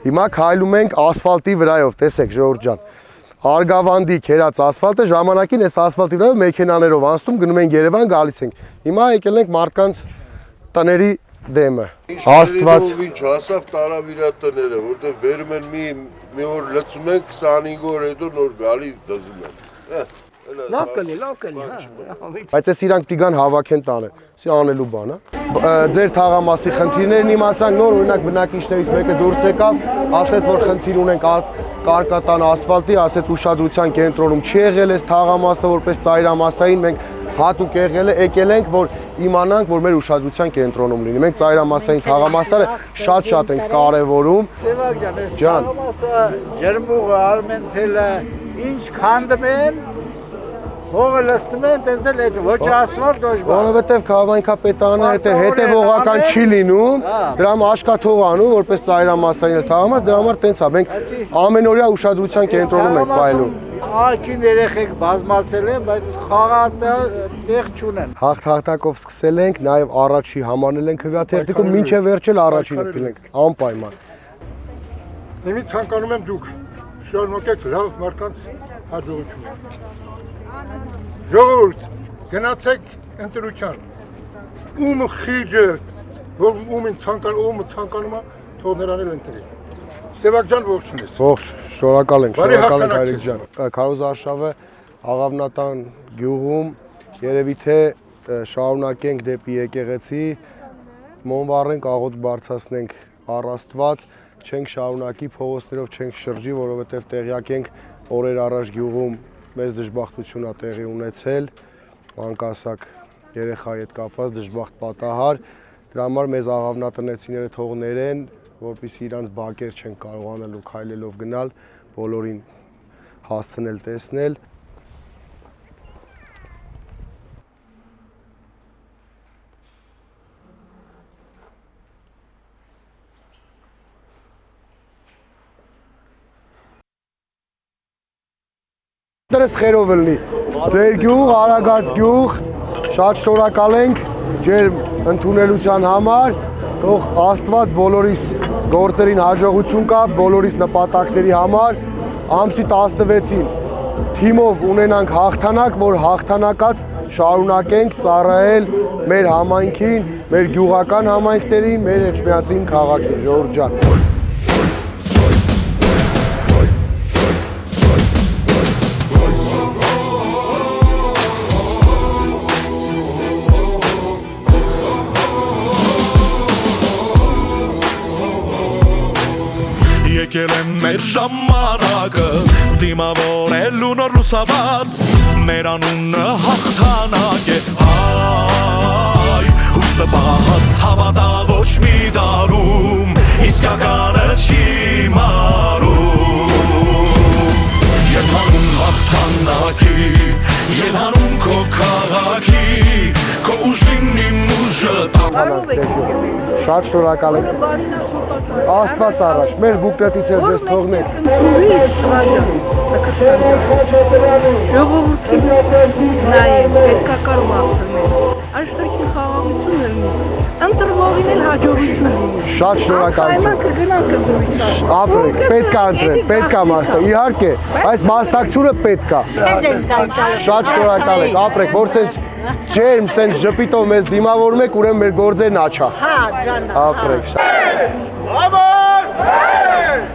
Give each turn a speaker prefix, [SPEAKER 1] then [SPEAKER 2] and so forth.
[SPEAKER 1] Հիմա քայլում ենք ասֆալտի վրայով, տեսեք ժողովուրդ ջան։ Արգավանդի քերած ասֆալտը ժամանակին այս ասֆալտի վրայով մեքենաներով անցնում գնում ենք Երևան գալիս ենք։ Հիմա եկել ենք մարդկանց տների դեմը։ Աստված
[SPEAKER 2] ինչ հասավ տարավ իր տները, որտեղ բերում են մի օր լցում են 25 օր հետո նոր գալի դզում են։
[SPEAKER 3] Լավ կլինի, հա։
[SPEAKER 1] Բայց այս իրանք պիտի հավաքեն տանը։ Սի անելու բան է։ Ձեր թաղամասի խնդիրներն իմացանք, նոր օրինակ բնակիչներից մեկը դուրս եկավ, ասեց որ խնդիր ունենք կարկատան ասֆալտի, ասեց ուշադրության կենտրոնում չի եղել այս թաղամասը որպես ծայրամասային, մենք հատուկ եկել ենք, որ իմանանք, որ մեր ուշադրության կենտրոնում լինի։ Մենք ծայրամասային թաղամասերը շատ ենք կարևորում։
[SPEAKER 3] Սևակյան, այս թաղամասը ջրմուղը, արմենթելը, ինչ քանդում են, հողը լստում են, տենց էլ այդ ոչ ասֆալտ, ոչ բան։
[SPEAKER 1] Որովհետև քաղաքապետարանը հետևողական չի լինում, դրա համար աշխատող անում, որպես ծայրամասային թաղամաս, դրա համար տենց է, մենք ամենօրյա ուշադրության կենտրոնում ենք պայելում։
[SPEAKER 3] Ահագին երեխեք բազմացել են, բայց խաղատը տեղ չունեն։
[SPEAKER 1] Հաղթակով սկսել ենք, նաև առաջի համանել ենք հվյաթերթիկում, մինչև վերջել առաջինը պիտենք, անպայման։
[SPEAKER 4] Իմի ցանկանում եմ դուք շարունակեք լավ մարդկանց հաջողություն։ Ժողովուրդ, գնացեք ընտրության։ Ումը խիջը, ումը ցանկանում է, թող նրան էլ ընտրի։ Սևակ ջան, ողջույն։
[SPEAKER 1] Ողջ, շնորհակալ ենք Հայրիկ ջան։ Քարոզ Արշավը Աղավնատան գյուղում երևի թե շարունակենք դեպի եկեղեցի, մոնվառենք, աղոտ բարձրացնենք առ Աստված, չենք շարունակի փողոցներով չենք շրջի, որովհետև տեղյակ ենք օրեր առաջ գյուղում մեծ դժբախտություն է տեղի ունեցել, անկասակ երեխայի հետ կապված դժբախտ պատահար, դրա համար մեզ աղավնատնեցիները թող ներեն, որպեսզի իրանց բակեր չեն կարողանալ ու քայլելով գնալ, բոլորին հասցնել տեսնել։ Դրս խերով լինի, ձեր գյուղ, Արագած գյուղ, շատ շնորհակալ ենք ջեր ընդունելության համար, թող Աստված բոլորիս գործերին հաջողություն կա, բոլորիս նպատակների համար, ամսի 16-ին թիմով ունենանք հաղթանակ, որ հաղթանակած շարունակենք ծառայել մեր համայնքին, մեր գյուղական համայնքներին, մեր Էջմիածին քաղաքին, ժողովուրդ ջան։
[SPEAKER 5] Եկել եմ մեր ժամանակը դիմավորելու նոր լուսաբաց մեր անունը հաղթանակ է հայ հույսը բաց հավատա ոչ մի դարում իսկականը չի մարում Եվ հանում հաղթանակի Եվ հանում քո քաղաքի Քո ուժին իմ ուժը
[SPEAKER 1] Շատ շնորհակալ ենք Աստված առաջ, մեր բուկրատից էլ ձեզ թողնենք
[SPEAKER 6] Ժողովուրդին նայեք, պետք է կարող աղթնել Աշխարհի խաղաղություն լինի Ընտրվողին էլ հաջողություն լինի
[SPEAKER 1] Շատ շնորհակալություն Ապրեք, պետք է ընտրել, պետք է մասնակցել Իհարկե, այս մասնակցությունը պետք է Շատ շնորհակալ ենք, ապրեք, որ սենց ջերմ, սենց ժպիտով մեզ դիմավորում եք, ուրեմն մեր գործերն աչա Ապրեք